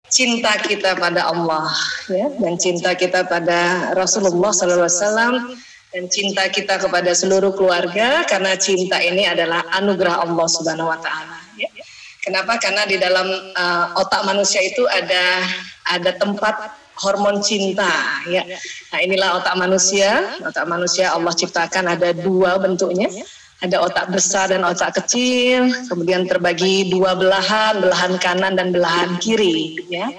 cinta kita pada Allah, ya, dan cinta kita pada Rasulullah SAW, dan cinta kita kepada seluruh keluarga, karena cinta ini adalah anugerah Allah Subhanahu Wa Taala. Ya. Kenapa? Karena di dalam otak manusia itu ada tempat hormon cinta. Ya. Nah, inilah otak manusia. Otak manusia Allah ciptakan ada dua bentuknya. Ada otak besar dan otak kecil, kemudian terbagi dua belahan, belahan kanan dan belahan kiri. Ya.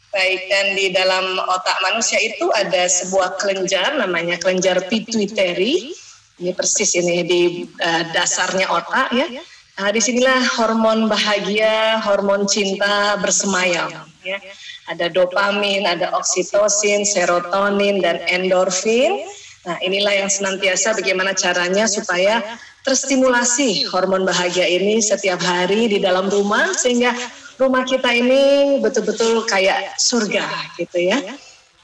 Baik, dan di dalam otak manusia itu ada sebuah kelenjar, namanya kelenjar pituitary. Ini persis ini di dasarnya otak, ya. Nah, disinilah hormon bahagia, hormon cinta bersemayam. Ya. Ada dopamin, ada oksitosin, serotonin, dan endorfin. Nah, inilah yang senantiasa bagaimana caranya supaya terstimulasi hormon bahagia ini setiap hari di dalam rumah, sehingga rumah kita ini betul-betul kayak surga gitu ya.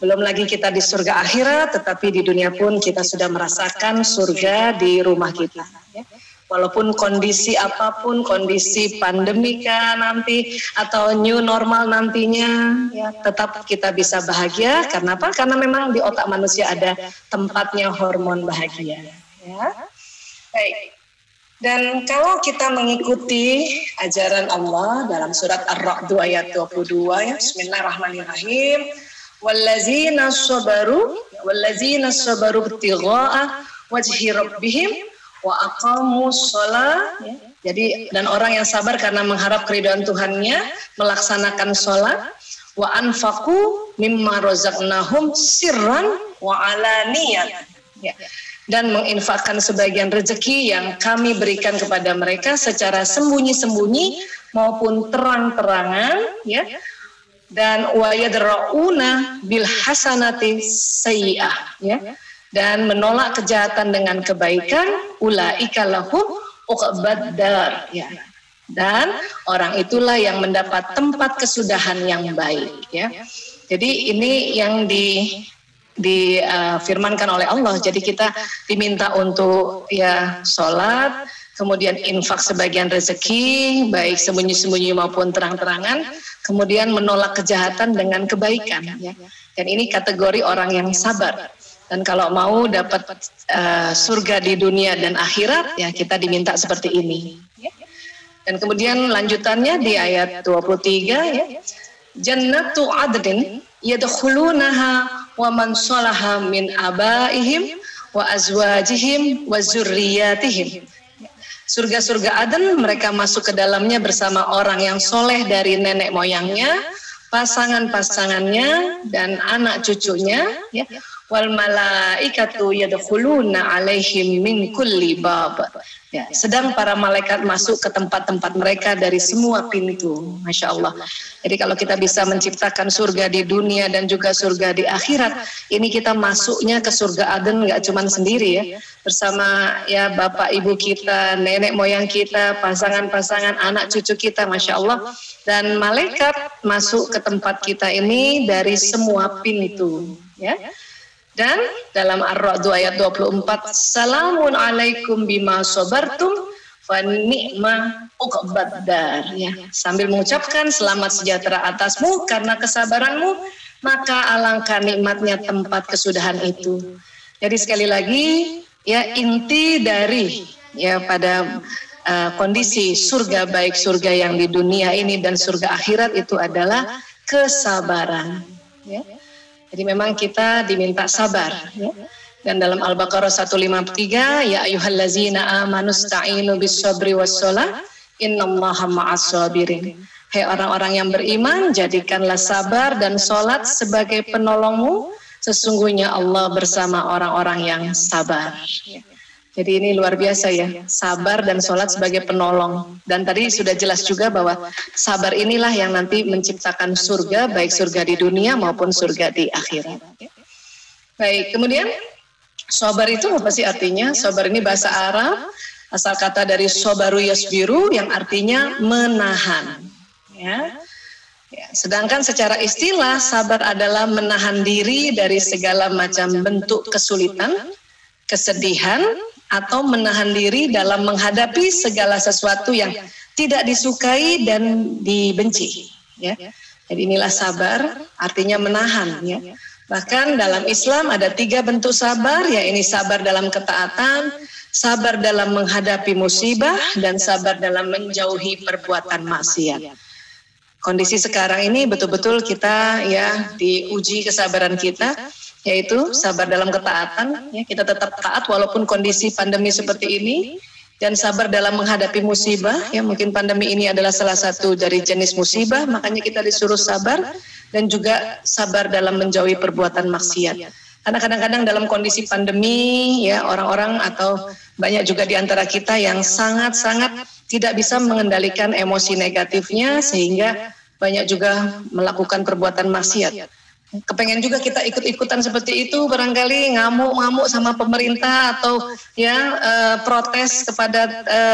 Belum lagi kita di surga akhirat, tetapi di dunia pun kita sudah merasakan surga di rumah kita. Ya. Walaupun kondisi apapun, kondisi pandemika nanti atau new normal nantinya, ya, tetap kita bisa bahagia. Karena apa? Karena memang di otak manusia ada tempatnya hormon bahagia. Ya. Baik. Dan kalau kita mengikuti ajaran Allah dalam surat Ar-Ra'd ayat 22, ya, Bismillahirrahmanirrahim. Wallazina sabaru ibtigha'a wajhi rabbihim wa aqamus shalah. Ya. Jadi, dan orang yang sabar karena mengharap keridhaan Tuhannya, melaksanakan sholat, wa anfaqu mimma razaqnahum sirran wa alaniyatan. Ya. Dan menginfakkan sebagian rezeki yang kami berikan kepada mereka secara sembunyi-sembunyi maupun terang-terangan, ya. Dan wa yadra'una bil hasanati sayyi'ah, ya. Dan menolak kejahatan dengan kebaikan, ulaika lahum uqbad dar, ya. Dan orang itulah yang mendapat tempat kesudahan yang baik, ya. Jadi ini yang difirmankan oleh Allah. Jadi kita diminta untuk ya sholat, kemudian infak sebagian rezeki, baik sembunyi-sembunyi maupun terang-terangan, kemudian menolak kejahatan dengan kebaikan. Ya. Dan ini kategori orang yang sabar. Dan kalau mau dapat surga di dunia dan akhirat, ya kita diminta seperti ini. Dan kemudian lanjutannya di ayat 23, ya, Jannatu adnin yadkhulunaha wa man salaha min abaihim wa azwajihim wa zurriyatihim. Surga-surga Aden, mereka masuk ke dalamnya bersama orang yang soleh dari nenek moyangnya, pasangan-pasangannya, dan anak cucunya. Ya. Wal malaikatu yadkhuluna alaihim min kulli bab. Ya, sedang para malaikat masuk ke tempat-tempat mereka dari semua pintu. Masya Allah. Jadi kalau kita bisa menciptakan surga di dunia dan juga surga di akhirat, ini kita masuknya ke surga Aden nggak cuma sendiri ya, bersama ya bapak ibu kita, nenek moyang kita, pasangan-pasangan, anak cucu kita, Masya Allah. Dan malaikat masuk ke tempat kita ini dari semua pintu. Ya. Dan dalam Ar-Ra'd ayat 24, Salamun alaikum bima sabartum fa ni'ma uqbad dar. Ya, sambil mengucapkan selamat sejahtera atasmu karena kesabaranmu, maka alangkah nikmatnya tempat kesudahan itu. Jadi sekali lagi, ya inti dari ya pada kondisi surga, baik surga yang di dunia ini dan surga akhirat itu adalah kesabaran. Ya. Jadi memang kita diminta sabar, ya. Dan dalam Al-Baqarah 153, ya ayyuhallazina amanu sta'inu bis-sabri was-shalah innallaha ma'as-sabirin. Hai orang-orang yang beriman, jadikanlah sabar dan sholat sebagai penolongmu, sesungguhnya Allah bersama orang-orang yang sabar. Ya. Jadi ini luar biasa ya, sabar dan sholat sebagai penolong. Dan tadi sudah jelas juga bahwa sabar inilah yang nanti menciptakan surga, baik surga di dunia maupun surga di akhirat. Baik, kemudian sabar itu apa sih artinya? Sabar ini bahasa Arab, asal kata dari sabaru yasbiru yang artinya menahan. Ya. Ya, sedangkan secara istilah sabar adalah menahan diri dari segala macam bentuk kesulitan, kesedihan, atau menahan diri dalam menghadapi segala sesuatu yang tidak disukai dan dibenci. Ya. Jadi inilah sabar, artinya menahan ya. Bahkan dalam Islam ada 3 bentuk sabar, ya ini sabar dalam ketaatan, sabar dalam menghadapi musibah, dan sabar dalam menjauhi perbuatan maksiat. Kondisi sekarang ini betul-betul kita ya diuji kesabaran kita, yaitu sabar dalam ketaatan, ya kita tetap taat walaupun kondisi pandemi seperti ini, dan sabar dalam menghadapi musibah, ya mungkin pandemi ini adalah salah satu dari jenis musibah, makanya kita disuruh sabar, dan juga sabar dalam menjauhi perbuatan maksiat. Karena kadang-kadang dalam kondisi pandemi, ya orang-orang atau banyak juga di antara kita yang sangat-sangat tidak bisa mengendalikan emosi negatifnya, sehingga banyak juga melakukan perbuatan maksiat. Kepengen juga kita ikut-ikutan seperti itu, barangkali ngamuk-ngamuk sama pemerintah atau ya protes kepada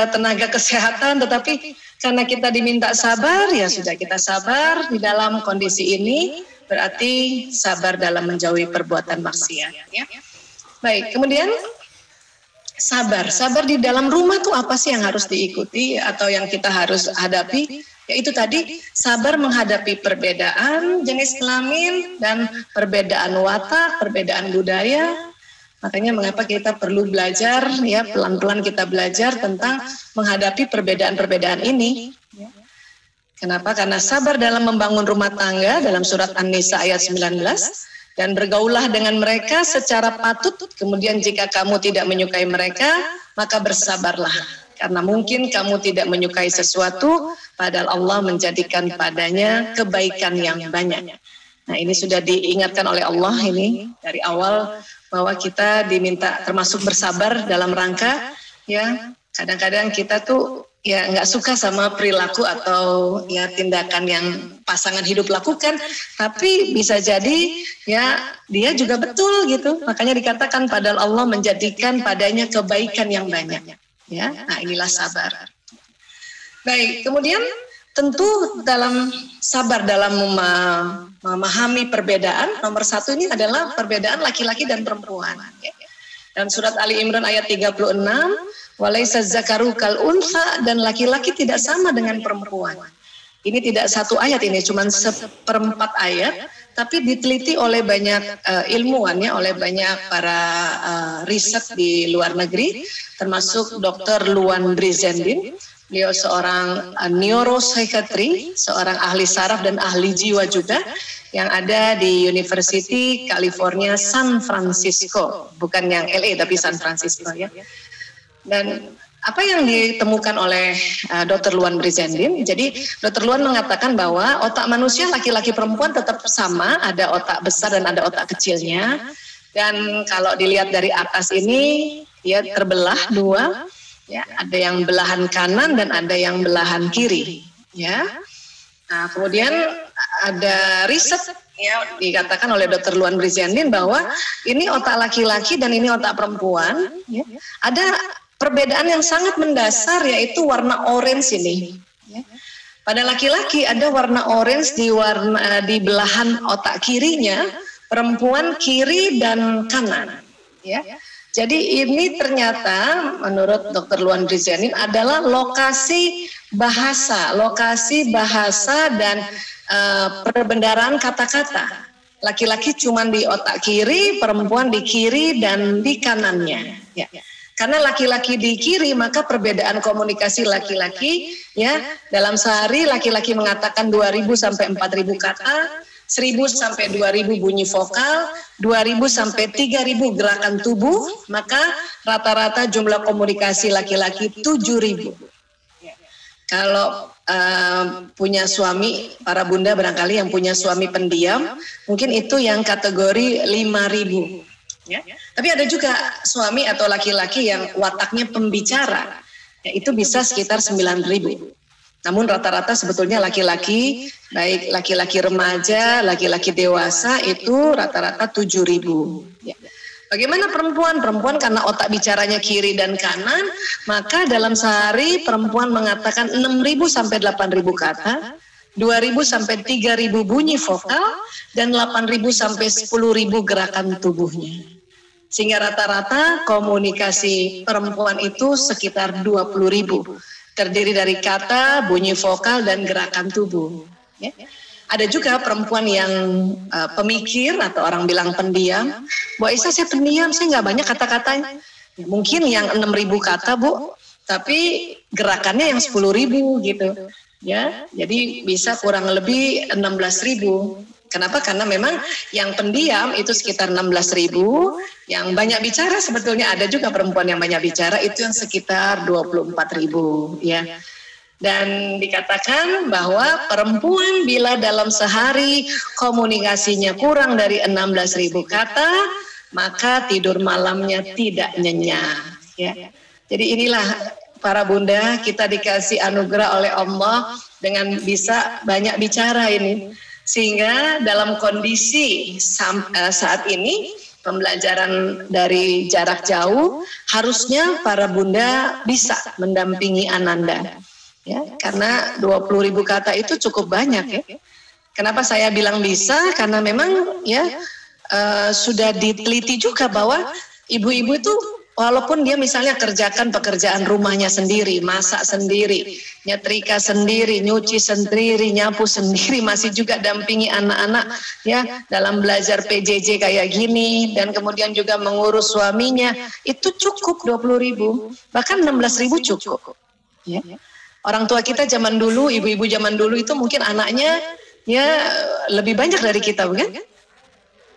tenaga kesehatan, tetapi karena kita diminta sabar, ya sudah kita sabar di dalam kondisi ini, berarti sabar dalam menjauhi perbuatan maksiat. Ya. Baik, kemudian sabar di dalam rumah tuh apa sih yang harus diikuti atau yang kita harus hadapi? Yaitu tadi sabar menghadapi perbedaan jenis kelamin dan perbedaan watak, perbedaan budaya. Makanya mengapa kita perlu belajar, ya pelan-pelan kita belajar tentang menghadapi perbedaan-perbedaan ini. Kenapa? Karena sabar dalam membangun rumah tangga dalam surat An-Nisa ayat 19, dan bergaullah dengan mereka secara patut, kemudian jika kamu tidak menyukai mereka, maka bersabarlah. Karena mungkin kamu tidak menyukai sesuatu, padahal Allah menjadikan padanya kebaikan yang banyak. Nah ini sudah diingatkan oleh Allah ini dari awal, bahwa kita diminta termasuk bersabar dalam rangka, ya kadang-kadang kita tuh ya nggak suka sama perilaku atau ya tindakan yang pasangan hidup lakukan, tapi bisa jadi ya dia juga betul gitu. Makanya dikatakan padahal Allah menjadikan padanya kebaikan yang banyak. Ya, nah inilah sabar. Baik, kemudian tentu dalam sabar dalam memahami perbedaan, nomor 1 ini adalah perbedaan laki-laki dan perempuan. Ya. Dalam surat Ali Imran ayat 36, walaisa zakaru kal unsa, dan laki-laki tidak sama dengan perempuan. Ini tidak satu ayat, ini cuma 1/4 ayat, tapi diteliti oleh banyak ilmuwan, ya, oleh banyak para riset di luar negeri, termasuk Dr. Luan Brizendin. Beliau seorang neuropsychiatry, seorang ahli saraf dan ahli jiwa juga, yang ada di University California San Francisco, bukan yang LA tapi San Francisco, ya. Dan apa yang ditemukan oleh Dr. Luan Brizendin? Jadi Dr. Luan mengatakan bahwa otak manusia laki-laki perempuan tetap sama, ada otak besar dan ada otak kecilnya. Dan kalau dilihat dari atas ini, dia terbelah 2, ya, ada yang belahan kanan dan ada yang belahan kiri, ya. Nah, kemudian ada riset, ya, dikatakan oleh Dr. Luan Brizendin bahwa ini otak laki-laki dan ini otak perempuan, ya. Ada perbedaan yang sangat mendasar, yaitu warna orange ini. Pada laki-laki ada warna orange di belahan otak kirinya, perempuan kiri dan kanan. Ya. Jadi ini ternyata menurut Dr. Luan Brizendin adalah lokasi bahasa dan perbendaharaan kata-kata. Laki-laki cuma di otak kiri, perempuan di kiri dan di kanannya. Ya. Karena laki-laki di kiri, maka perbedaan komunikasi laki-laki, ya, dalam sehari laki-laki mengatakan 2.000 sampai 4.000 kata, 1.000 sampai 2.000 bunyi vokal, 2.000 sampai 3.000 gerakan tubuh, maka rata-rata jumlah komunikasi laki-laki 7.000. Kalau punya suami, para bunda barangkali yang punya suami pendiam, mungkin itu yang kategori 5.000. Ya. Tapi ada juga suami atau laki-laki yang wataknya pembicara, ya, itu bisa sekitar 9.000. Namun rata-rata sebetulnya laki-laki, baik laki-laki remaja, laki-laki dewasa, itu rata-rata 7.000. Ya. Bagaimana perempuan? Perempuan karena otak bicaranya kiri dan kanan, maka dalam sehari perempuan mengatakan 6.000 sampai 8.000 kata, 2.000 sampai 3.000 bunyi vokal, dan 8.000 sampai 10.000 gerakan tubuhnya. Sehingga rata-rata komunikasi perempuan itu sekitar 20.000. Terdiri dari kata, bunyi vokal, dan gerakan tubuh. Ya. Ada juga perempuan yang pemikir atau orang bilang pendiam. Bu Aisyah, saya pendiam, saya nggak banyak kata-katanya. Mungkin yang 6.000 kata, Bu, tapi gerakannya yang 10.000 gitu. Ya, jadi bisa kurang lebih 16.000. Kenapa? Karena memang yang pendiam itu sekitar 16.000, yang banyak bicara sebetulnya ada juga perempuan yang banyak bicara itu yang sekitar 24.000, ya. Dan dikatakan bahwa perempuan bila dalam sehari komunikasinya kurang dari 16.000 kata, maka tidur malamnya tidak nyenyak. Ya. Jadi inilah para bunda, kita dikasih anugerah oleh Allah dengan bisa banyak bicara ini. Sehingga dalam kondisi saat ini, pembelajaran dari jarak jauh, harusnya para bunda bisa mendampingi ananda. Ya, karena 20.000 kata itu cukup banyak ya. Kenapa saya bilang bisa? Karena memang ya sudah diteliti juga bahwa ibu-ibu itu walaupun dia misalnya kerjakan pekerjaan rumahnya sendiri, masak sendiri, nyetrika sendiri, nyuci sendiri, nyapu sendiri, masih juga dampingi anak-anak ya dalam belajar PJJ kayak gini, dan kemudian juga mengurus suaminya, itu cukup 20.000, bahkan 16.000 cukup. Ya. Orang tua kita zaman dulu, ibu-ibu zaman dulu itu mungkin anaknya ya lebih banyak dari kita, bukan?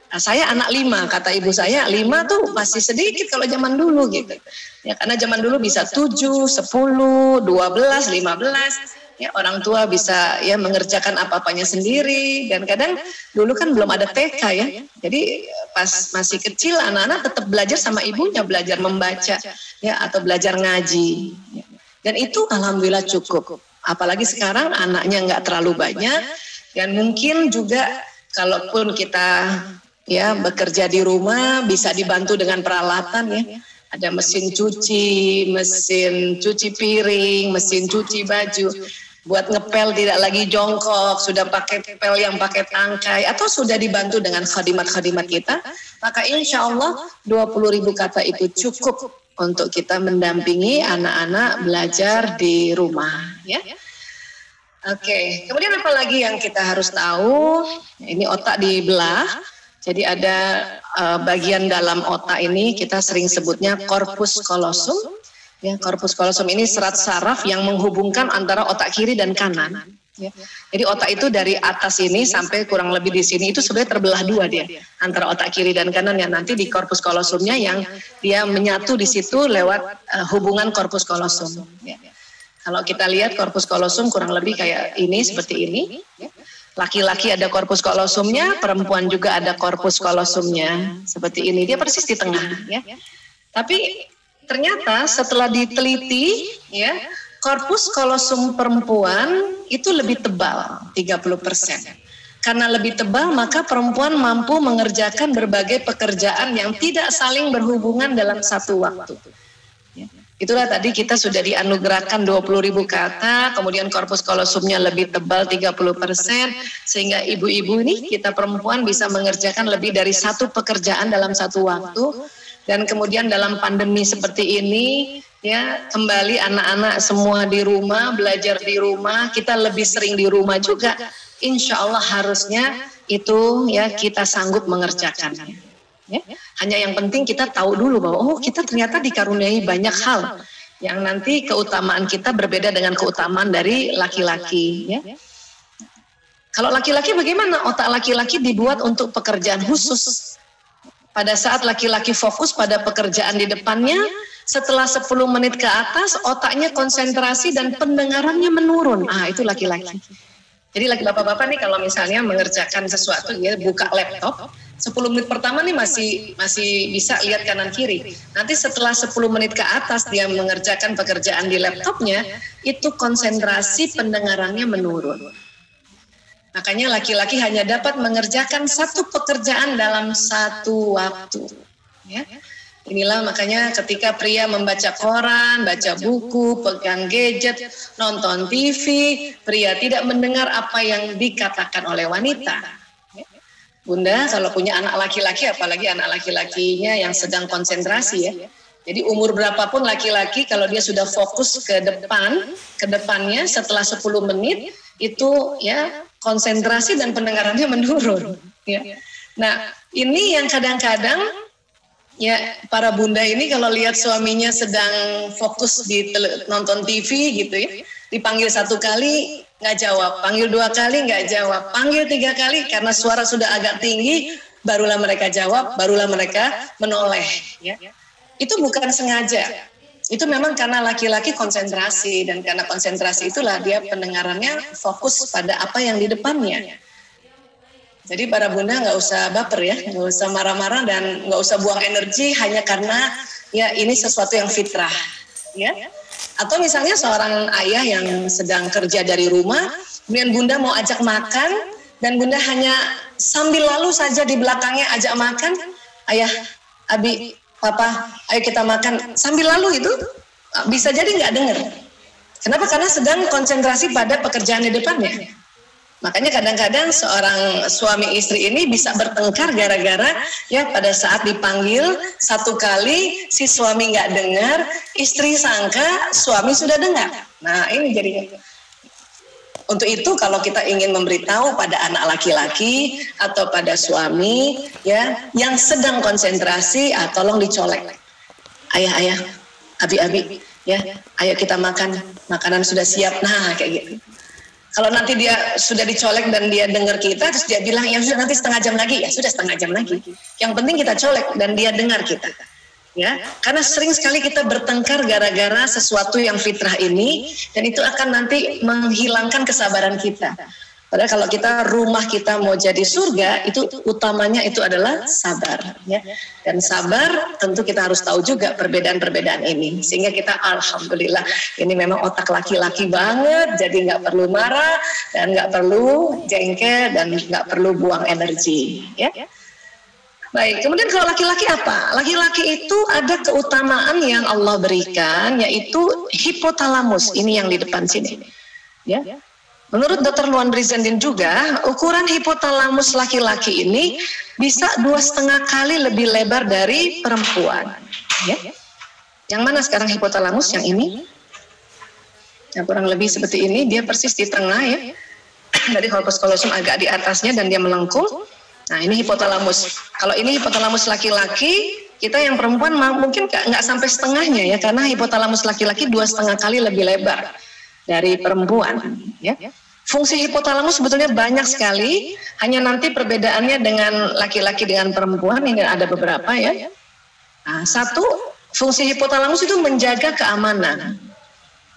Nah, saya anak 5, kata ibu saya 5 tuh masih sedikit kalau zaman dulu gitu. Ya karena zaman dulu bisa 7, 10, 12, 15. Ya orang tua bisa ya mengerjakan apa-apanya sendiri, dan kadang dulu kan belum ada TK ya. Jadi pas masih kecil anak-anak tetap belajar sama ibunya, belajar membaca ya atau belajar ngaji. Ya. Dan itu alhamdulillah cukup. Apalagi sekarang anaknya nggak terlalu banyak, dan mungkin juga kalaupun kita ya bekerja di rumah bisa dibantu dengan peralatan ya. Ada mesin cuci piring, mesin cuci baju. Buat ngepel tidak lagi jongkok, sudah pakai pel yang pakai tangkai, atau sudah dibantu dengan khadimat-khadimat kita, maka insya Allah 20.000 kata itu cukup untuk kita mendampingi anak-anak belajar di rumah ya. Oke, kemudian apa lagi yang kita harus tahu? Ini otak dibelah. Jadi ada bagian dalam otak ini kita sering sebutnya corpus callosum. Ya, corpus callosum ini serat saraf yang menghubungkan antara otak kiri dan kanan. Ya. Jadi otak itu dari atas ini sampai kurang lebih di sini itu sebenarnya terbelah dua dia antara otak kiri dan kanan, yang nanti di corpus callosumnya yang dia menyatu di situ lewat hubungan corpus callosum. Ya. Kalau kita lihat corpus callosum kurang lebih kayak ini, seperti ini. Laki-laki ada corpus callosumnya, perempuan juga ada corpus callosumnya seperti ini. Dia persis di tengah. Ya. Tapi ternyata setelah diteliti, ya. Corpus callosum perempuan itu lebih tebal, 30%. Karena lebih tebal, maka perempuan mampu mengerjakan berbagai pekerjaan yang tidak saling berhubungan dalam satu waktu. Ya. Itulah tadi kita sudah dianugerahkan 20.000 kata, kemudian corpus callosumnya lebih tebal 30%, sehingga ibu-ibu ini, kita perempuan bisa mengerjakan lebih dari satu pekerjaan dalam satu waktu. Dan kemudian dalam pandemi seperti ini, ya kembali anak-anak semua di rumah, belajar di rumah, kita lebih sering di rumah juga, insya Allah harusnya itu ya kita sanggup mengerjakannya. Ya. Hanya yang penting kita tahu dulu bahwa oh kita ternyata dikaruniai banyak hal yang nanti keutamaan kita berbeda dengan keutamaan dari laki-laki. Ya. Kalau laki-laki bagaimana? Otak laki-laki dibuat untuk pekerjaan khusus. Pada saat laki-laki fokus pada pekerjaan di depannya, setelah 10 menit ke atas, otaknya konsentrasi dan pendengarannya menurun. Ah, itu laki-laki. Jadi laki bapak-bapak nih kalau misalnya mengerjakan sesuatu, ya buka laptop, 10 menit pertama nih masih bisa lihat kanan kiri. Nanti setelah 10 menit ke atas dia mengerjakan pekerjaan di laptopnya, itu konsentrasi pendengarannya menurun. Makanya laki-laki hanya dapat mengerjakan satu pekerjaan dalam satu waktu. Ya. Inilah makanya ketika pria membaca koran, baca buku, pegang gadget, nonton TV, pria tidak mendengar apa yang dikatakan oleh wanita. Ya. Bunda, kalau punya anak laki-laki, apalagi anak laki-lakinya yang sedang konsentrasi ya. Jadi umur berapapun laki-laki, kalau dia sudah fokus ke depannya setelah 10 menit, itu ya konsentrasi dan pendengarannya menurun. Ya. Nah, ini yang kadang-kadang ya para bunda ini kalau lihat suaminya sedang fokus di nonton TV gitu ya, dipanggil 1 kali nggak jawab, panggil 2 kali nggak jawab, panggil 3 kali karena suara sudah agak tinggi, barulah mereka jawab, barulah mereka menoleh. Ya. Itu bukan sengaja, itu memang karena laki-laki konsentrasi, dan karena konsentrasi itulah dia pendengarannya fokus pada apa yang di depannya. Jadi para bunda nggak usah baper ya, nggak usah marah-marah dan nggak usah buang energi hanya karena ya ini sesuatu yang fitrah, ya. Atau misalnya seorang ayah yang sedang kerja dari rumah, kemudian bunda mau ajak makan dan bunda hanya sambil lalu saja di belakangnya ajak makan, ayah, abi, papa, ayo kita makan, sambil lalu itu bisa jadi nggak dengar. Kenapa? Karena sedang konsentrasi pada pekerjaan di depannya. Makanya kadang-kadang seorang suami istri ini bisa bertengkar gara-gara ya pada saat dipanggil 1 kali si suami nggak dengar, istri sangka suami sudah dengar. Nah ini jadinya. Untuk itu kalau kita ingin memberitahu pada anak laki-laki atau pada suami ya yang sedang konsentrasi, tolong dicolek. Ayah, abi, ya, ayo kita makan, makanan sudah siap. Nah kayak gitu. Kalau nanti dia sudah dicolek dan dia dengar kita, terus dia bilang, ya sudah nanti setengah jam lagi, ya sudah setengah jam lagi. Yang penting kita colek dan dia dengar kita. Ya, karena sering sekali kita bertengkar gara-gara sesuatu yang fitrah ini, dan itu akan nanti menghilangkan kesabaran kita. Padahal kalau kita rumah kita mau jadi surga, itu utamanya itu adalah sabar. Ya. Dan sabar tentu kita harus tahu juga perbedaan-perbedaan ini. Sehingga kita alhamdulillah ini memang otak laki-laki banget, jadi nggak perlu marah, dan nggak perlu jengkel, dan nggak perlu buang energi. Ya. Baik, kemudian kalau laki-laki apa? Laki-laki itu ada keutamaan yang Allah berikan, yaitu hipotalamus. Ini yang di depan sini. Ya. Menurut Dr. Luan Brizendin juga, ukuran hipotalamus laki-laki ini bisa 2,5 kali lebih lebar dari perempuan. Ya. Yang mana sekarang hipotalamus? Yang ini? Yang kurang lebih seperti ini, dia persis di tengah ya. Jadi corpus callosum agak di atasnya dan dia melengkung. Nah ini hipotalamus. Kalau ini hipotalamus laki-laki, kita yang perempuan mungkin nggak sampai setengahnya ya, karena hipotalamus laki-laki 2,5 kali lebih lebar dari perempuan. Ya. Fungsi hipotalamus sebetulnya banyak sekali, hanya nanti perbedaannya dengan laki-laki dengan perempuan ini ada beberapa ya. Nah, 1, fungsi hipotalamus itu menjaga keamanan.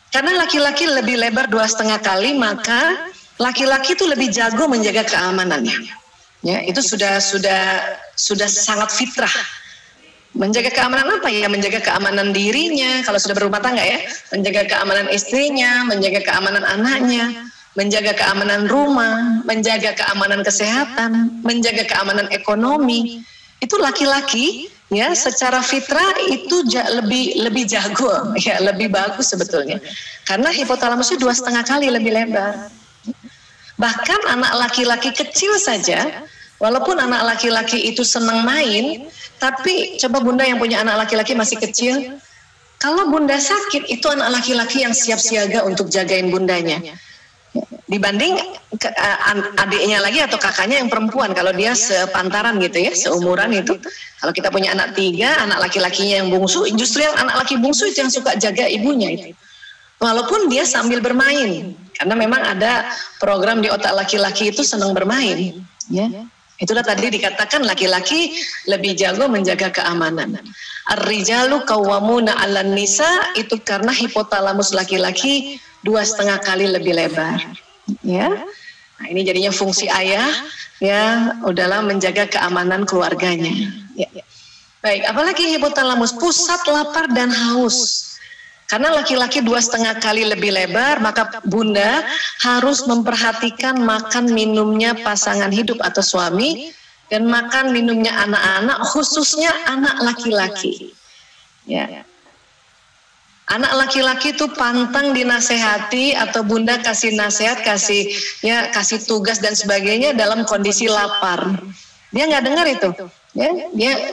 Karena laki-laki lebih lebar 2,5 kali, maka laki-laki itu lebih jago menjaga keamanannya. Ya, itu sudah sangat fitrah. Menjaga keamanan apa ya? Menjaga keamanan dirinya kalau sudah berumah tangga ya, menjaga keamanan istrinya, menjaga keamanan anaknya, menjaga keamanan rumah, menjaga keamanan kesehatan, menjaga keamanan ekonomi. Itu laki-laki ya secara fitrah itu lebih jago ya, lebih bagus sebetulnya. Karena hipotalamusnya 2,5 kali lebih lebar. Bahkan anak laki-laki kecil saja, walaupun anak laki-laki itu senang main, tapi coba bunda yang punya anak laki-laki masih kecil, kalau bunda sakit itu anak laki-laki yang siap siaga untuk jagain bundanya. Dibanding adiknya lagi atau kakaknya yang perempuan, kalau dia sepantaran gitu ya, seumuran itu. Kalau kita punya anak 3, anak laki-lakinya yang bungsu, justru yang anak laki bungsu itu yang suka jaga ibunya itu. Walaupun dia sambil bermain, karena memang ada program di otak laki-laki itu senang bermain. Ya. Itulah tadi dikatakan laki-laki lebih jago menjaga keamanan. Ar-rijalu qawwamuna 'alan nisa, itu karena hipotalamus laki-laki 2,5 kali lebih lebar. Ya. Nah, ini jadinya fungsi ayah ya udahlah menjaga keamanan keluarganya. Ya. Baik, apalagi hipotalamus pusat lapar dan haus. Karena laki-laki 2,5 kali lebih lebar, maka bunda harus memperhatikan makan minumnya pasangan hidup atau suami dan makan minumnya anak-anak, khususnya anak laki-laki. Ya. Anak laki-laki itu pantang dinasehati atau bunda kasih nasihat, kasih tugas dan sebagainya dalam kondisi lapar. Dia nggak dengar itu. Ya,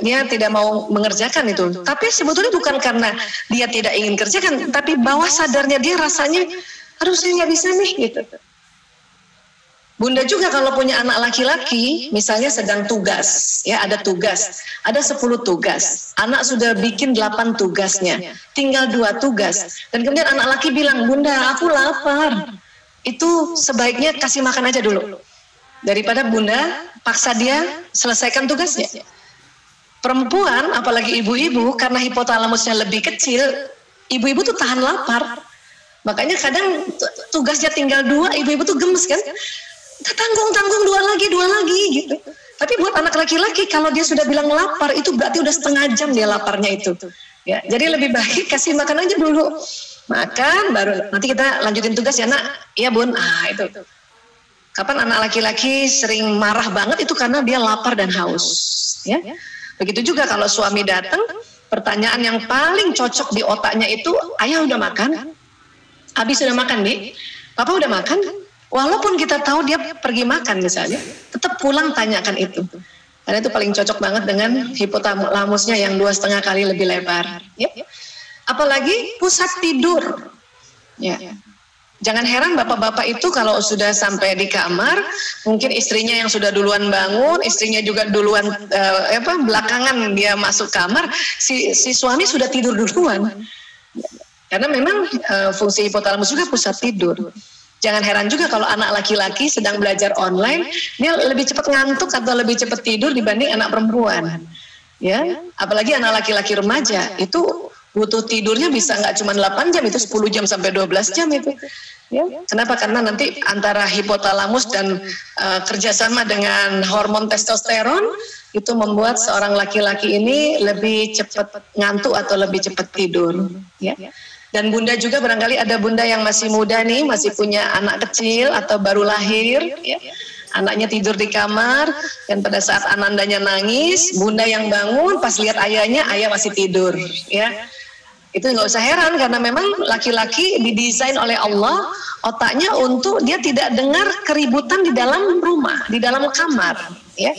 dia tidak mau mengerjakan itu. Tapi sebetulnya bukan karena dia tidak ingin kerjakan, tapi bawah sadarnya dia rasanya, aduh saya nggak bisa nih gitu. Bunda juga kalau punya anak laki-laki, misalnya sedang tugas, ya ada tugas, ada 10 tugas, anak sudah bikin 8 tugasnya, tinggal 2 tugas, dan kemudian anak laki bilang, Bunda aku lapar, itu sebaiknya kasih makan aja dulu, daripada Bunda paksa dia selesaikan tugasnya. Perempuan, apalagi ibu-ibu, karena hipotalamusnya lebih kecil, ibu-ibu tuh tahan lapar, makanya kadang tugasnya tinggal 2, ibu-ibu tuh gemes kan, tanggung 2 lagi gitu. Tapi buat anak laki-laki kalau dia sudah bilang lapar itu berarti udah setengah jam dia laparnya itu. Ya, jadi lebih baik kasih makan aja dulu. Makan baru nanti kita lanjutin tugas ya nak. Iya bun. Itu. Kapan anak laki-laki sering marah banget itu karena dia lapar dan haus. Ya. Begitu juga kalau suami datang, pertanyaan yang paling cocok di otaknya itu, ayah udah makan? Abi sudah makan nih? Papa udah makan? Walaupun kita tahu dia pergi makan misalnya, tetap pulang tanyakan itu. Karena itu paling cocok banget dengan hipotalamusnya yang 2,5 kali lebih lebar. Ya. Apalagi pusat tidur. Ya. Jangan heran bapak-bapak itu kalau sudah sampai di kamar, mungkin istrinya yang sudah duluan bangun, istrinya juga duluan belakangan dia masuk kamar, si suami sudah tidur duluan. Karena memang fungsi hipotalamus juga pusat tidur. Jangan heran juga kalau anak laki-laki sedang belajar online, dia lebih cepat ngantuk atau lebih cepat tidur dibanding anak perempuan. Ya, apalagi anak laki-laki remaja, itu butuh tidurnya bisa nggak cuma 8 jam, itu 10 jam sampai 12 jam itu. Ya. Kenapa? Karena nanti antara hipotalamus dan kerjasama dengan hormon testosteron, itu membuat seorang laki-laki ini lebih cepat ngantuk atau lebih cepat tidur. Ya. Dan bunda juga barangkali ada bunda yang masih muda nih, masih punya anak kecil atau baru lahir, ya. Anaknya tidur di kamar, dan pada saat anandanya nangis, bunda yang bangun, pas lihat ayahnya, ayah masih tidur, ya. Itu nggak usah heran, karena memang laki-laki didesain oleh Allah, otaknya untuk dia tidak dengar keributan di dalam rumah, di dalam kamar, ya.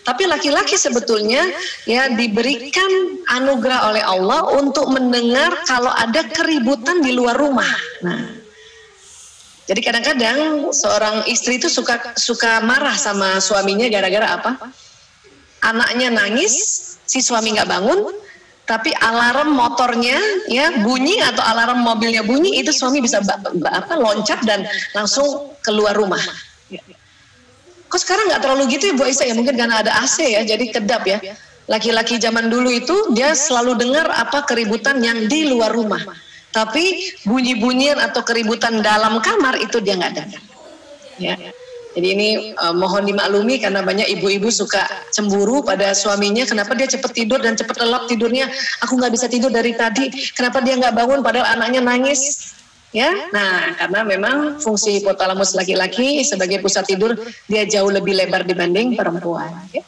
Tapi laki-laki sebetulnya ya diberikan anugerah oleh Allah untuk mendengar kalau ada keributan di luar rumah. Nah, jadi kadang-kadang seorang istri itu suka marah sama suaminya gara-gara apa? Anaknya nangis, si suami nggak bangun, tapi alarm motornya ya bunyi atau alarm mobilnya bunyi, itu suami bisa loncat dan langsung keluar rumah. Kok sekarang nggak terlalu gitu ya Bu Aisyah ya, mungkin karena ada AC ya, jadi kedap ya. Laki-laki zaman dulu itu dia selalu dengar apa keributan yang di luar rumah, tapi bunyi-bunyian atau keributan dalam kamar itu dia nggak dengar. Ya. Jadi ini mohon dimaklumi karena banyak ibu-ibu suka cemburu pada suaminya, kenapa dia cepat tidur dan cepat lelap tidurnya, aku nggak bisa tidur dari tadi, kenapa dia nggak bangun padahal anaknya nangis. Ya, nah karena memang fungsi hipotalamus laki-laki sebagai pusat tidur dia jauh lebih lebar dibanding perempuan. Ya.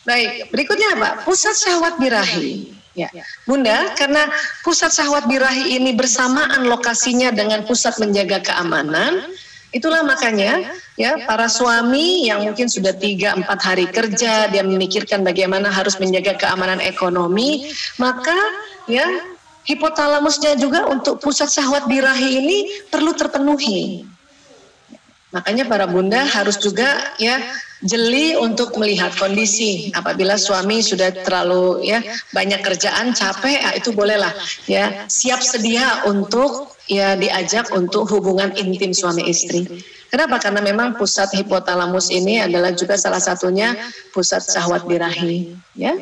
Baik, berikutnya apa? Pusat syahwat birahi. Ya, Bunda, karena pusat syahwat birahi ini bersamaan lokasinya dengan pusat menjaga keamanan, itulah makanya ya para suami yang mungkin sudah 3-4 hari kerja, dia memikirkan bagaimana harus menjaga keamanan ekonomi, maka ya hipotalamusnya juga untuk pusat syahwat birahi ini perlu terpenuhi. Makanya para bunda harus juga ya jeli untuk melihat kondisi. Apabila suami sudah terlalu ya banyak kerjaan, capek, itu bolehlah ya siap sedia untuk ya diajak untuk hubungan intim suami istri. Kenapa? Karena memang pusat hipotalamus ini adalah juga salah satunya pusat syahwat birahi. Ya.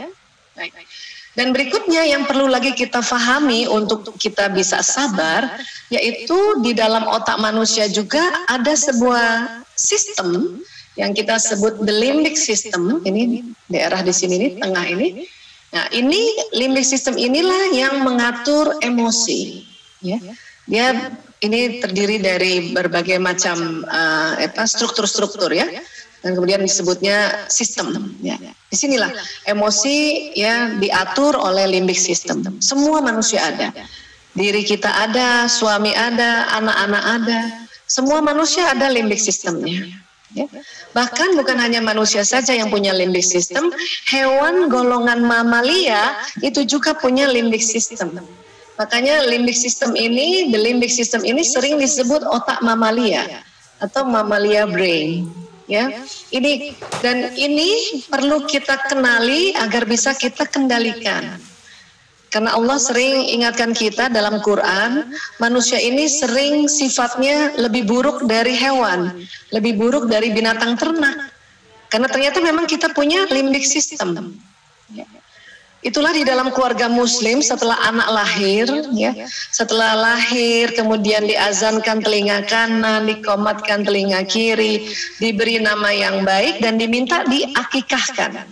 Baik. Dan berikutnya yang perlu lagi kita fahami untuk kita bisa sabar, yaitu di dalam otak manusia juga ada sebuah sistem yang kita sebut the limbic system. Ini daerah di sini nih, tengah ini. Nah, ini limbic system inilah yang mengatur emosi. Ya, dia ini terdiri dari berbagai macam struktur-struktur ya. Dan kemudian disebutnya sistem. Ya. Disinilah emosi ya diatur oleh limbic system. Semua manusia ada, diri kita ada, suami ada, anak-anak ada, semua manusia ada limbic systemnya. Ya. Bahkan bukan hanya manusia saja yang punya limbic system, hewan golongan mamalia itu juga punya limbic system. Makanya limbic system ini, the limbic system ini sering disebut otak mamalia. atau mamalia brain. Ya, ini perlu kita kenali agar bisa kita kendalikan. Karena Allah sering ingatkan kita dalam Quran, manusia ini sering sifatnya lebih buruk dari hewan, lebih buruk dari binatang ternak. Karena ternyata memang kita punya limbik system. Itulah di dalam keluarga muslim setelah anak lahir, ya, setelah lahir kemudian diazankan telinga kanan, dikomatkan telinga kiri, diberi nama yang baik dan diminta diakikahkan.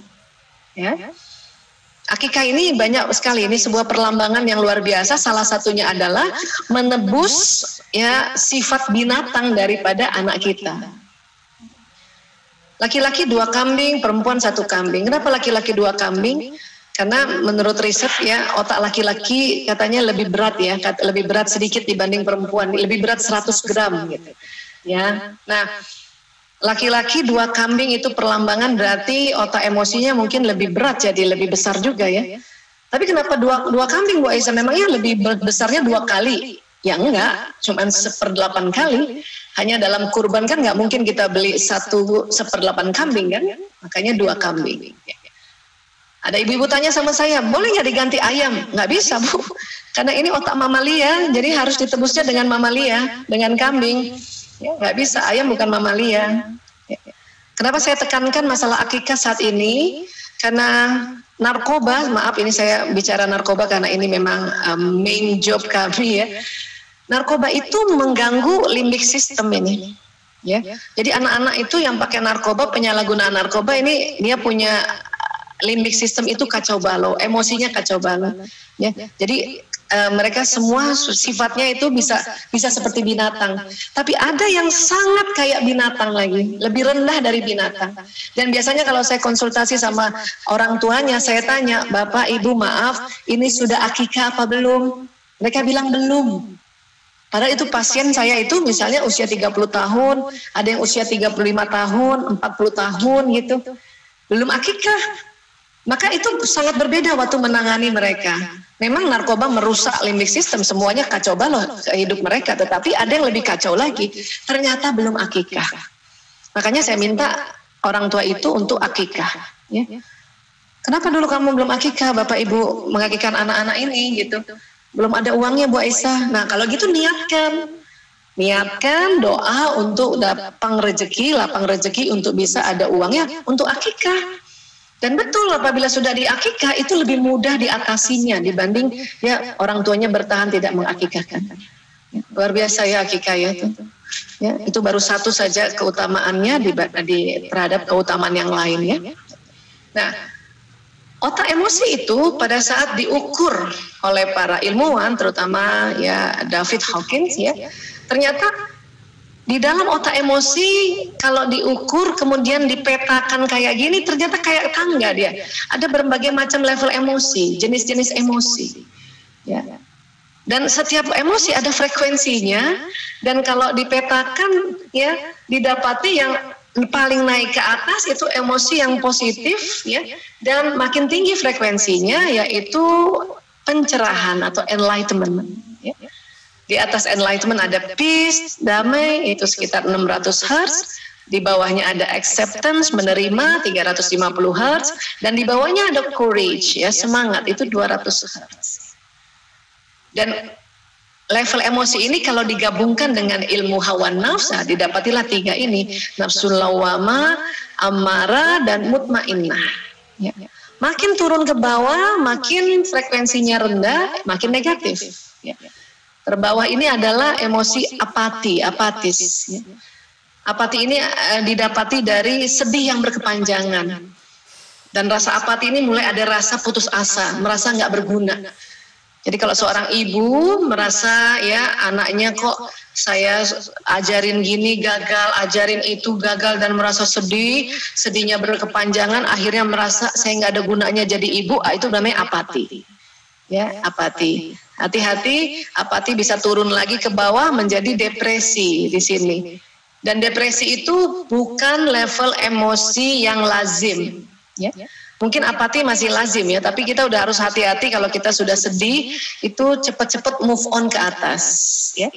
Ya. Akikah ini banyak sekali, ini sebuah perlambangan yang luar biasa. Salah satunya adalah menebus ya sifat binatang daripada anak kita. Laki-laki 2 kambing, perempuan 1 kambing. Kenapa laki-laki 2 kambing? Karena menurut riset ya otak laki-laki katanya lebih berat ya, lebih berat sedikit dibanding perempuan, lebih berat 100 gram gitu. Ya, nah. Laki-laki 2 kambing itu perlambangan berarti otak emosinya mungkin lebih berat, jadi lebih besar juga ya. Tapi kenapa dua kambing Bu Aisyah? Memangnya lebih besarnya 2 kali? Ya enggak, cuma 1/8 kali. Hanya dalam kurban kan nggak mungkin kita beli 1/8 kambing kan? Makanya 2 kambing. Ada ibu-ibu tanya sama saya, boleh nggak diganti ayam? Nggak bisa Bu, karena ini otak mamalia, jadi harus ditebusnya dengan mamalia, dengan kambing. Ya, nggak bisa, ayam bukan mamalia. Kenapa saya tekankan masalah akikah saat ini? Karena narkoba, maaf ini saya bicara narkoba karena ini memang main job kami ya. Narkoba itu mengganggu limbik system ini. Ya. Jadi anak-anak itu yang pakai narkoba, penyalahgunaan narkoba ini dia punya limbik system itu kacau balau, emosinya kacau balau. Ya. Jadi mereka semua sifatnya itu bisa seperti binatang, tapi ada yang sangat kayak binatang lagi, lebih rendah dari binatang. Dan biasanya kalau saya konsultasi sama orang tuanya, saya tanya, Bapak, Ibu, maaf, ini sudah akikah apa belum? Mereka bilang belum. Padahal itu pasien saya itu misalnya usia 30 tahun, ada yang usia 35 tahun, 40 tahun gitu, belum akikah. Maka itu sangat berbeda waktu menangani mereka. Memang narkoba merusak limbik sistem, semuanya kacau balau hidup mereka. Tetapi ada yang lebih kacau lagi, ternyata belum akikah. Makanya saya minta orang tua itu untuk akikah. Ya. Kenapa dulu kamu belum akikah, Bapak Ibu mengakikkan anak-anak ini gitu? Belum ada uangnya Bu Aisyah. Nah kalau gitu niatkan doa untuk lapang rezeki untuk bisa ada uangnya untuk akikah. Dan betul apabila sudah diakikah itu lebih mudah diatasinya dibanding ya orang tuanya bertahan tidak mengakikahkan. Ya, luar biasa ya akikah ya itu. Ya, itu baru satu saja keutamaannya terhadap keutamaan yang lain ya. Nah, otak emosi itu pada saat diukur oleh para ilmuwan terutama ya David Hawkins ya, ternyata di dalam otak emosi kalau diukur kemudian dipetakan kayak gini ternyata kayak tangga dia. Ada berbagai macam level emosi, jenis-jenis emosi. Ya. Dan setiap emosi ada frekuensinya dan kalau dipetakan ya didapati yang paling naik ke atas itu emosi yang positif ya dan makin tinggi frekuensinya yaitu pencerahan atau enlightenment ya. Di atas enlightenment ada peace, damai, itu sekitar 600 Hz. Di bawahnya ada acceptance, menerima, 350 Hz. Dan di bawahnya ada courage, ya semangat, itu 200 Hz. Dan level emosi ini kalau digabungkan dengan ilmu hawa nafsu, didapatilah 3 ini. Nafsul lawwamah, amarah, dan mutmainnah. Ya. Makin turun ke bawah, makin frekuensinya rendah, makin negatif. Ya. Terbawah ini adalah emosi apatis. Ya. Apati ini didapati dari sedih yang berkepanjangan. Dan rasa apati ini mulai ada rasa putus asa, merasa nggak berguna. Jadi kalau seorang ibu merasa ya anaknya kok saya ajarin gini gagal, ajarin itu gagal dan merasa sedih, sedihnya berkepanjangan, akhirnya merasa saya nggak ada gunanya jadi ibu, itu namanya apati. Ya, apati. Hati-hati, apati bisa turun lagi ke bawah menjadi depresi di sini. Dan depresi itu bukan level emosi yang lazim. Ya. Mungkin apati masih lazim ya, tapi kita udah harus hati-hati kalau kita sudah sedih, itu cepat-cepat move on ke atas. Ya.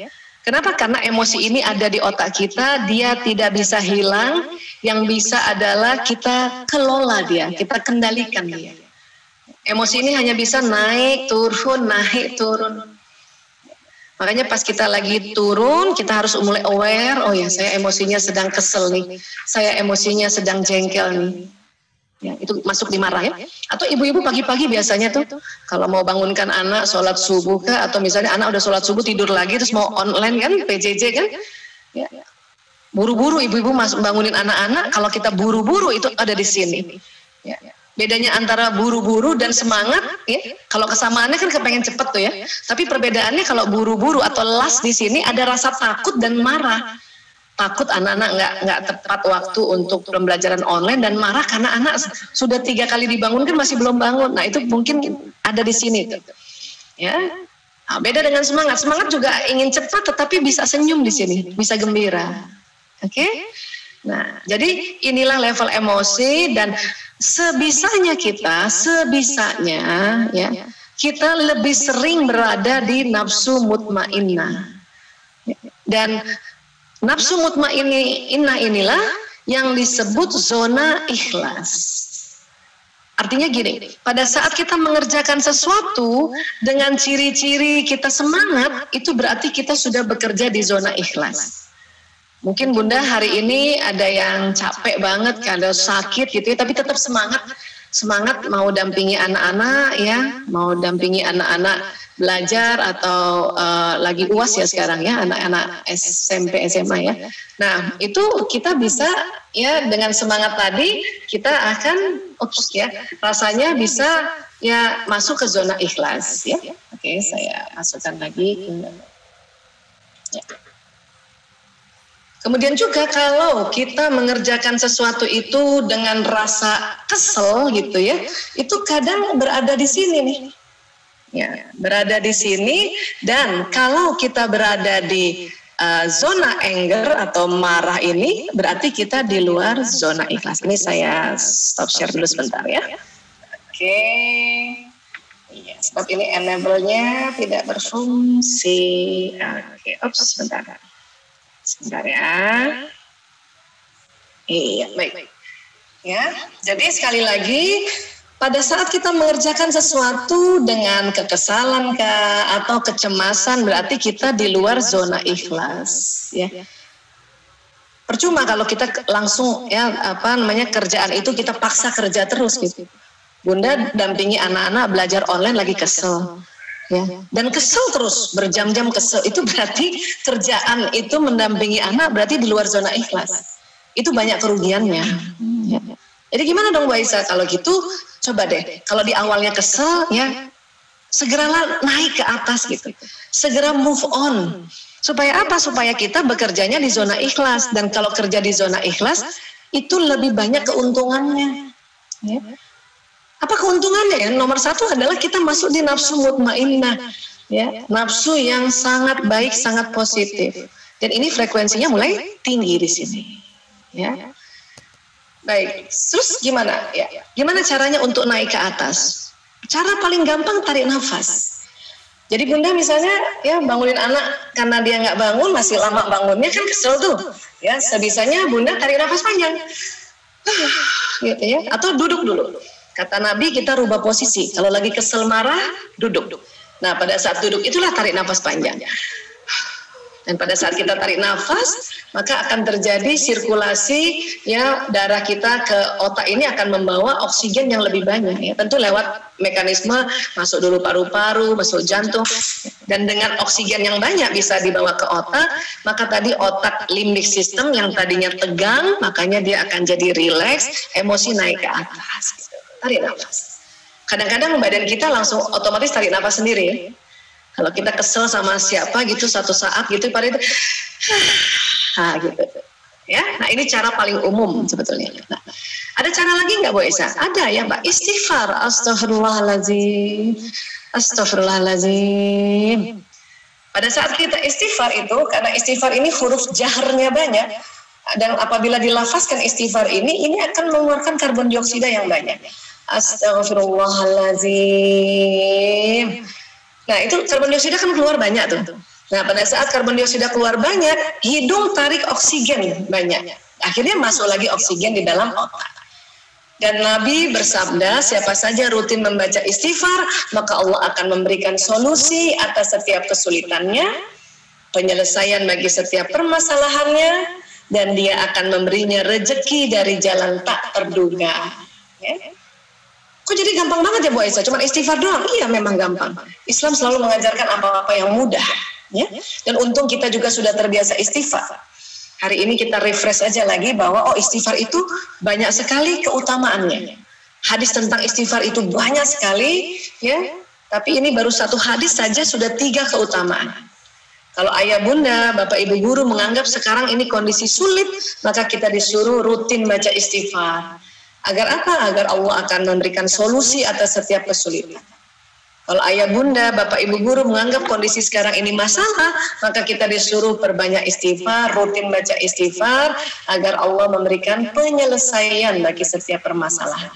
Kenapa? Karena emosi ini ada di otak kita, dia tidak bisa hilang, yang bisa adalah kita kelola dia, kita kendalikan dia. Emosi ini hanya bisa naik, turun. Makanya pas kita lagi turun, kita harus mulai aware, oh ya saya emosinya sedang kesel nih, saya emosinya sedang jengkel nih. Ya, itu masuk di marah ya. Atau ibu-ibu pagi-pagi biasanya tuh kalau mau bangunkan anak sholat subuh kah, atau misalnya anak udah sholat subuh tidur lagi terus mau online kan, PJJ kan, ya. Buru-buru ibu-ibu masuk bangunin anak-anak. Kalau kita buru-buru itu ada di sini. Ya. Bedanya antara buru-buru dan semangat, ya. Kalau kesamaannya kan kepengen cepet tuh ya. Tapi perbedaannya kalau buru-buru atau las di sini ada rasa takut dan marah. Takut anak-anak nggak tepat waktu untuk pembelajaran online dan marah karena anak sudah 3 kali dibangunkan masih belum bangun. Nah itu mungkin ada di sini tuh. Ya. Nah, beda dengan semangat. Semangat juga ingin cepat tetapi bisa senyum di sini, bisa gembira. Oke? Nah, jadi inilah level emosi dan sebisanya ya, kita lebih sering berada di nafsu mutmainnah. Dan nafsu mutmainnah inilah yang disebut zona ikhlas. Artinya gini, pada saat kita mengerjakan sesuatu dengan ciri-ciri kita semangat, itu berarti kita sudah bekerja di zona ikhlas. Mungkin Bunda hari ini ada yang capek banget, ada sakit gitu ya, tapi tetap semangat mau dampingi anak-anak ya, mau dampingi anak-anak belajar atau lagi UAS ya sekarang ya, anak-anak SMP SMA ya. Nah itu kita bisa ya dengan semangat tadi kita akan rasanya bisa ya masuk ke zona ikhlas ya. Oke, saya masukkan lagi ya. Kemudian juga kalau kita mengerjakan sesuatu itu dengan rasa kesel gitu ya, itu kadang berada di sini nih. Ya, berada di sini, dan kalau kita berada di zona anger atau marah ini berarti kita di luar zona ikhlas. Ini saya stop share dulu sebentar ya. Oke. Iya, sebab ini enable-nya tidak berfungsi. Oke, sebentar. Sebentar ya. Iya, baik. Ya, jadi sekali lagi pada saat kita mengerjakan sesuatu dengan kekesalan atau kecemasan berarti kita di luar zona ikhlas, ya. Percuma kalau kita langsung ya kerjaan itu kita paksa kerja terus gitu. Bunda dampingi anak-anak belajar online lagi kesel. Ya, dan kesel terus berjam-jam kesel itu berarti kerjaan itu mendampingi anak berarti di luar zona ikhlas. Itu banyak kerugiannya. Ya. Jadi gimana dong Bu Aisyah kalau gitu? Coba deh kalau di awalnya kesel ya segeralah naik ke atas gitu. Segera move on. Supaya apa? Supaya kita bekerjanya di zona ikhlas, dan kalau kerja di zona ikhlas itu lebih banyak keuntungannya. Ya. Apa keuntungannya ya? Nomor 1 adalah kita masuk di nafsu mutmainnah, ya, nafsu yang sangat baik, sangat positif. Dan ini frekuensinya mulai tinggi di sini, ya. Baik, terus gimana? Ya, gimana caranya untuk naik ke atas? Cara paling gampang tarik nafas. Jadi Bunda misalnya ya bangunin anak karena dia nggak bangun, masih lama bangunnya kan kesel tuh, ya. Sebisanya Bunda tarik nafas panjang, gitu ya. Atau duduk dulu. Kata Nabi kita rubah posisi, kalau lagi kesel marah, duduk. Nah pada saat duduk itulah tarik nafas panjang. Dan pada saat kita tarik nafas, maka akan terjadi sirkulasi ya darah kita ke otak ini akan membawa oksigen yang lebih banyak ya. Tentu lewat mekanisme masuk dulu paru-paru, masuk jantung. Dan dengan oksigen yang banyak bisa dibawa ke otak, maka tadi otak limbik system yang tadinya tegang, makanya dia akan jadi rileks, emosi naik ke atas. Tarik nafas. Kadang-kadang badan kita langsung otomatis tarik nafas sendiri ya. Kalau kita kesel sama siapa gitu satu saat gitu pada itu gitu. Ya. Nah, ini cara paling umum sebetulnya. Nah, ada cara lagi nggak Bu Isa? Ada ya, Mbak. Istighfar. Astagfirullahaladzim. Astagfirullahaladzim. Pada saat kita istighfar itu, karena istighfar ini huruf jaharnya banyak, dan apabila dilafazkan istighfar ini akan mengeluarkan karbon dioksida yang banyak. Astagfirullahaladzim. Nah itu karbon dioksida kan keluar banyak tuh. Nah, pada saat karbon dioksida keluar banyak, hidung tarik oksigen banyak. Akhirnya masuk lagi oksigen di dalam otak. Dan Nabi bersabda, siapa saja rutin membaca istighfar, maka Allah akan memberikan solusi atas setiap kesulitannya, penyelesaian bagi setiap permasalahannya, dan dia akan memberinya rezeki dari jalan tak terduga. Ya. Kok jadi gampang banget ya Bu Aisyah? Cuma istighfar doang? Iya, memang gampang. Islam selalu mengajarkan apa-apa yang mudah. Ya. Dan untung kita juga sudah terbiasa istighfar. Hari ini kita refresh aja lagi bahwa istighfar itu banyak sekali keutamaannya. Hadis tentang istighfar itu banyak sekali, ya. Tapi ini baru satu hadis saja sudah 3 keutamaan. Kalau ayah bunda, bapak ibu guru menganggap sekarang ini kondisi sulit, maka kita disuruh rutin baca istighfar. Agar apa? Agar Allah akan memberikan solusi atas setiap kesulitan. Kalau ayah bunda, bapak ibu guru menganggap kondisi sekarang ini masalah, maka kita disuruh perbanyak istighfar, rutin baca istighfar, agar Allah memberikan penyelesaian bagi setiap permasalahan.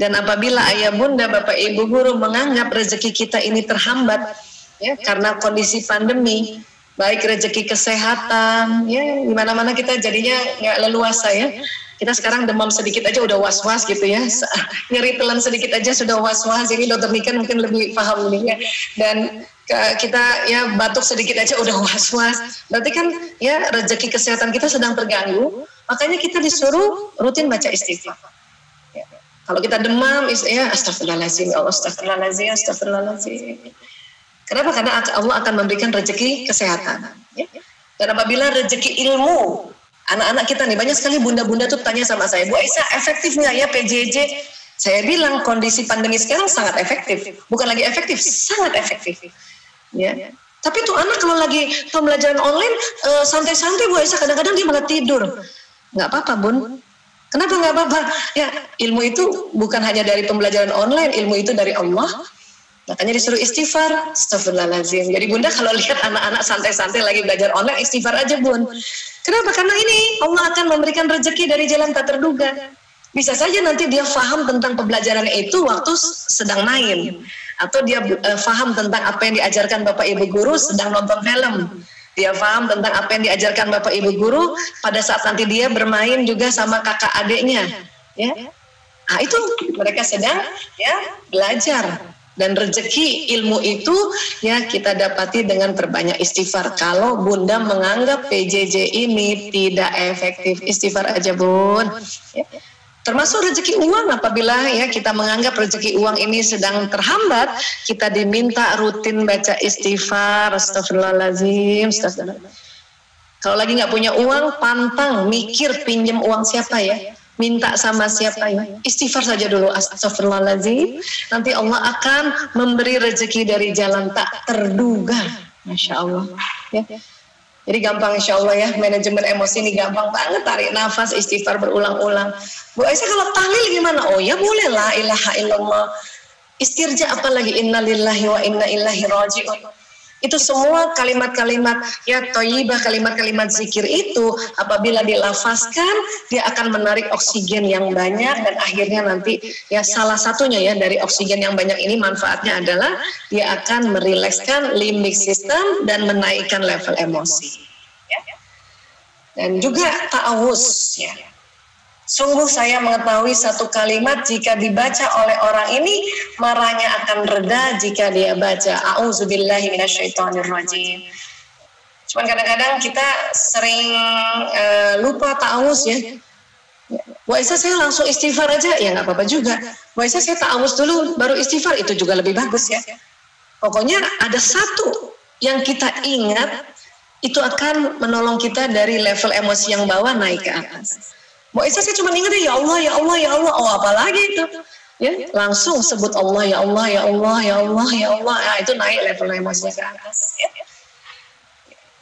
Dan apabila ayah bunda, bapak ibu guru menganggap rezeki kita ini terhambat, ya, karena kondisi pandemi, baik rezeki kesehatan, ya, di mana-mana kita jadinya nggak leluasa ya. Kita sekarang demam sedikit aja udah was-was gitu ya, nyeri telan sedikit aja sudah was-was. Ini dokter Nika mungkin lebih paham ini ya. Dan kita ya batuk sedikit aja udah was-was. Berarti kan ya rezeki kesehatan kita sedang terganggu. Makanya kita disuruh rutin baca istighfar. Ya. Kalau kita demam, ya astagfirullahaladzim, ya Allah, astagfirullahaladzim, astagfirullahaladzim. Kenapa? Karena Allah akan memberikan rezeki kesehatan. Ya. Dan apabila rezeki ilmu, anak-anak kita nih, banyak sekali bunda-bunda tuh tanya sama saya, Bu Aisyah, efektif nggak ya PJJ? Saya bilang kondisi pandemi sekarang sangat efektif. Bukan lagi efektif, sangat efektif. Ya. Tapi tuh anak kalau lagi pembelajaran online, santai-santai Bu Aisyah, kadang-kadang dia malah tidur. Nggak apa-apa Bun. Kenapa nggak apa-apa? Ya, ilmu itu bukan hanya dari pembelajaran online, ilmu itu dari Allah. Makanya disuruh istighfar, astagfirullahaladzim. Jadi bunda kalau lihat anak-anak santai-santai lagi belajar online, istighfar aja bun. Kenapa? Karena ini Allah akan memberikan rezeki dari jalan tak terduga. Bisa saja nanti dia faham tentang pembelajaran itu waktu sedang main. Atau dia faham tentang apa yang diajarkan Bapak Ibu Guru sedang nonton film. Dia faham tentang apa yang diajarkan Bapak Ibu Guru pada saat nanti dia bermain juga sama kakak adiknya. Ya. Nah, itu mereka sedang ya belajar. Dan rezeki ilmu itu ya kita dapati dengan perbanyak istighfar. Kalau bunda menganggap PJJ ini tidak efektif, istighfar aja bun. Ya. Termasuk rezeki uang, apabila ya kita menganggap rezeki uang ini sedang terhambat, kita diminta rutin baca istighfar, astagfirullahaladzim, astagfirullahaladzim. Kalau lagi nggak punya uang, pantang mikir pinjem uang siapa ya. Minta sama siapa ya? Istighfar saja dulu, astagfirullahaladzim. Nanti Allah akan memberi rezeki dari jalan tak terduga. Masya Allah. Ya. Jadi gampang insya Allah ya, manajemen emosi ini gampang banget. Tarik nafas, istighfar berulang-ulang. Bu Aisyah kalau tahlil gimana? Oh ya boleh lah, ilaha illallah. Istirja apalagi, innalillahi wa inna ilaihi raji'un. Itu semua kalimat-kalimat ya thayyibah, kalimat-kalimat zikir itu apabila dilafazkan dia akan menarik oksigen yang banyak, dan akhirnya nanti ya salah satunya ya dari oksigen yang banyak ini manfaatnya adalah dia akan merilekskan limbik system dan menaikkan level emosi. Ya. Dan juga ta'awuz ya. Sungguh saya mengetahui satu kalimat jika dibaca oleh orang ini marahnya akan reda jika dia baca a'udzubillahi minasyaitonirrajim. Cuman kadang-kadang kita sering lupa ta'awuz ya. Bu Aisyah saya langsung istighfar aja, ya nggak apa-apa juga. Bu Aisyah saya ta'awuz dulu baru istighfar, itu juga lebih bagus ya. Pokoknya ada satu yang kita ingat itu akan menolong kita dari level emosi yang bawah naik ke atas. Bu Aisyah saya cuma ingat ya Allah, ya Allah, ya Allah. Oh apalagi itu? Ya, langsung sebut Allah, ya Allah, ya Allah, ya Allah, ya Allah. Nah, itu naik level emosinya ke atas. Ya.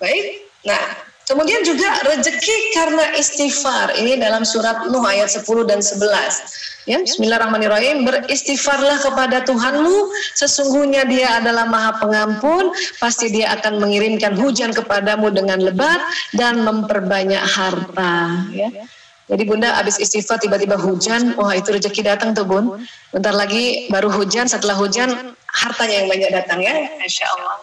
Baik. Nah, kemudian juga rezeki karena istighfar. Ini dalam surat Nuh ayat 10 dan 11. Ya, bismillahirrahmanirrahim. Beristighfarlah kepada Tuhanmu, sesungguhnya Dia adalah Maha Pengampun, pasti Dia akan mengirimkan hujan kepadamu dengan lebat dan memperbanyak harta. Ya. Jadi bunda habis istighfar tiba-tiba hujan, wah itu rezeki datang tuh bun. Bentar lagi baru hujan, setelah hujan hartanya yang banyak datang ya, Masya Allah.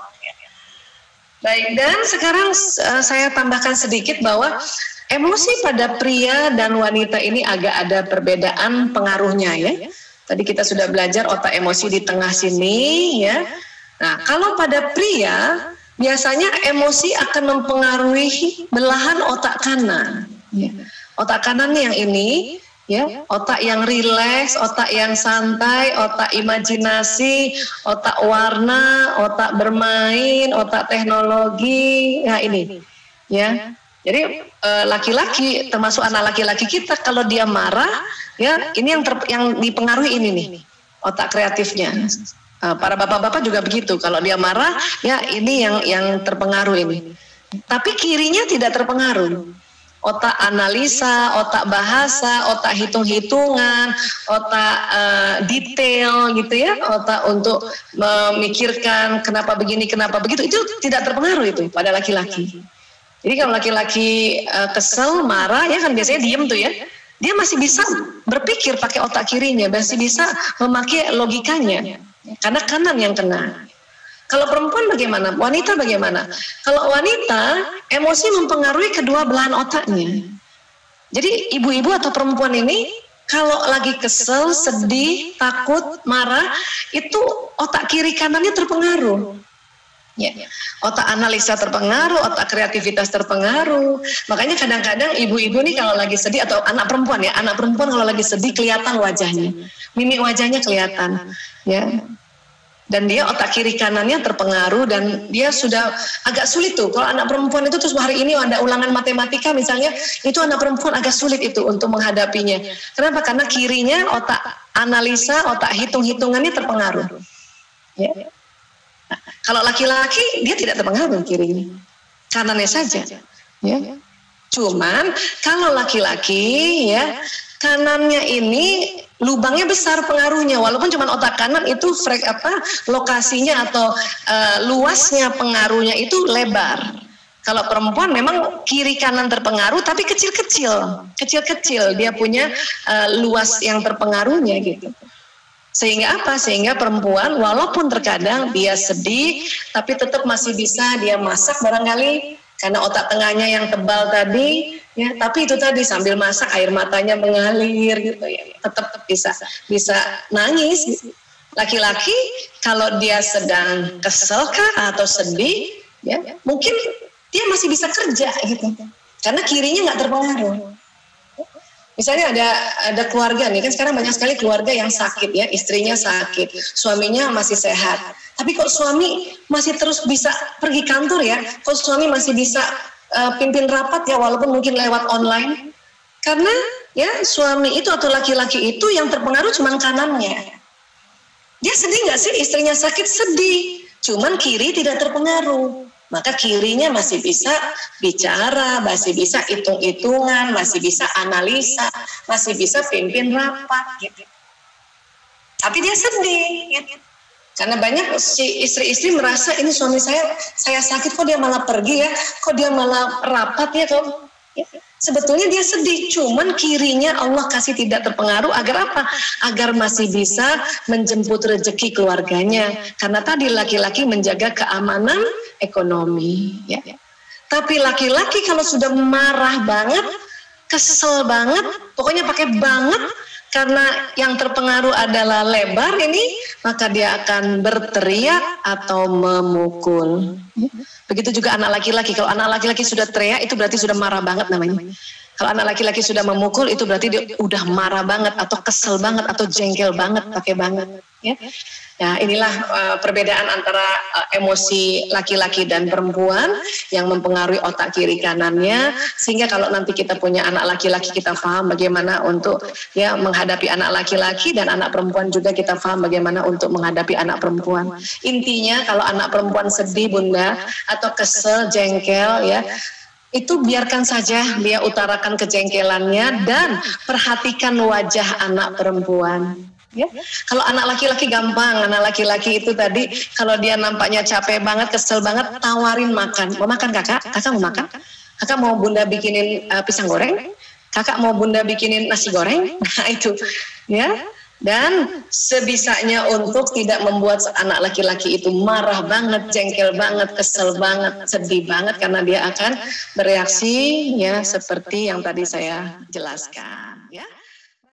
Baik, dan sekarang saya tambahkan sedikit bahwa emosi pada pria dan wanita ini agak ada perbedaan pengaruhnya ya. Tadi kita sudah belajar otak emosi di tengah sini ya. Nah, kalau pada pria biasanya emosi akan mempengaruhi belahan otak kanan. Ya. Otak kanan yang ini ya, otak yang rileks, otak yang santai, otak imajinasi, otak warna, otak bermain, otak teknologi. Ya ini ya. Jadi laki-laki termasuk anak laki-laki kita kalau dia marah ya ini yang dipengaruhi ini nih otak kreatifnya. Para bapak-bapak juga begitu, kalau dia marah ya ini yang terpengaruh ini. Tapi kirinya tidak terpengaruh. Otak analisa, otak bahasa, otak hitung-hitungan, otak detail gitu ya, otak untuk memikirkan kenapa begini, kenapa begitu, itu tidak terpengaruh itu pada laki-laki. Jadi kalau laki-laki kesel, marah ya kan biasanya diem tuh ya. Dia masih bisa berpikir pakai otak kirinya, masih bisa memakai logikanya. Karena kanan yang kena. Kalau perempuan bagaimana? Wanita bagaimana? Kalau wanita, emosi mempengaruhi kedua belahan otaknya. Jadi ibu-ibu atau perempuan ini kalau lagi kesel, sedih, takut, marah, itu otak kiri kanannya terpengaruh. Ya. Otak analisa terpengaruh, otak kreativitas terpengaruh. Makanya kadang-kadang ibu-ibu nih kalau lagi sedih, atau anak perempuan ya, anak perempuan kalau lagi sedih kelihatan wajahnya, mimik wajahnya kelihatan, ya. Dan dia otak kiri kanannya terpengaruh dan dia sudah agak sulit tuh. Kalau anak perempuan itu terus hari ini ada ulangan matematika misalnya, itu anak perempuan agak sulit itu untuk menghadapinya. Kenapa? Karena kirinya otak analisa, otak hitung-hitungannya terpengaruh. Ya. Nah, kalau laki-laki dia tidak terpengaruh kirinya, kanannya saja. Ya. Cuman kalau laki-laki ya kanannya ini lubangnya besar pengaruhnya, walaupun cuma otak kanan itu lokasinya atau luasnya pengaruhnya itu lebar. Kalau perempuan memang kiri kanan terpengaruh tapi kecil-kecil dia punya luas yang terpengaruhnya gitu. Sehingga apa? Sehingga perempuan walaupun terkadang dia sedih tapi tetap masih bisa dia masak barangkali karena otak tengahnya yang tebal tadi ya, tapi itu tadi sambil masak air matanya mengalir gitu ya, tetap bisa nangis. Laki-laki kalau dia sedang kesel kah atau sedih ya, mungkin dia masih bisa kerja gitu karena kirinya nggak terpengaruh. Misalnya ada keluarga nih, kan sekarang banyak sekali keluarga yang sakit ya, istrinya sakit, suaminya masih sehat. Tapi kok suami masih terus bisa pergi kantor ya, kok suami masih bisa pimpin rapat ya walaupun mungkin lewat online. Karena ya suami itu atau laki-laki itu yang terpengaruh cuma kanannya. Dia sedih nggak sih istrinya sakit? Sedih, cuman kiri tidak terpengaruh. Maka kirinya masih bisa bicara, masih bisa hitung-hitungan, masih bisa analisa, masih bisa pimpin rapat gitu. Tapi dia sedih gitu. Karena banyak si istri-istri merasa ini suami saya sakit kok dia malah pergi ya, kok dia malah rapat ya kok. Ya. Sebetulnya dia sedih, cuman kirinya Allah kasih tidak terpengaruh agar apa? Agar masih bisa menjemput rezeki keluarganya. Karena tadi laki-laki menjaga keamanan ekonomi. Ya. Tapi laki-laki kalau sudah marah banget, kesel banget, pokoknya pakai banget, karena yang terpengaruh adalah lebar ini, maka dia akan berteriak atau memukul. Begitu juga anak laki-laki. Kalau anak laki-laki sudah teriak, itu berarti sudah marah banget namanya. Kalau anak laki-laki sudah memukul, itu berarti dia udah marah banget, atau kesel banget, atau jengkel banget, pakai banget. Ya. Nah inilah perbedaan antara emosi laki-laki dan perempuan yang mempengaruhi otak kiri kanannya, sehingga kalau nanti kita punya anak laki-laki kita paham bagaimana untuk ya menghadapi anak laki-laki, dan anak perempuan juga kita paham bagaimana untuk menghadapi anak perempuan. Intinya kalau anak perempuan sedih bunda atau kesel, jengkel ya, itu biarkan saja dia utarakan kejengkelannya dan perhatikan wajah anak perempuan. Ya. Kalau anak laki-laki gampang, anak laki-laki itu tadi kalau dia nampaknya capek banget, kesel banget, tawarin makan. Mau makan kakak? Kakak mau makan? Kakak mau bunda bikinin pisang goreng? Kakak mau bunda bikinin nasi goreng? Nah itu, ya. Dan sebisanya untuk tidak membuat anak laki-laki itu marah banget, jengkel banget, kesel banget, sedih banget, karena dia akan bereaksi ya seperti yang tadi saya jelaskan.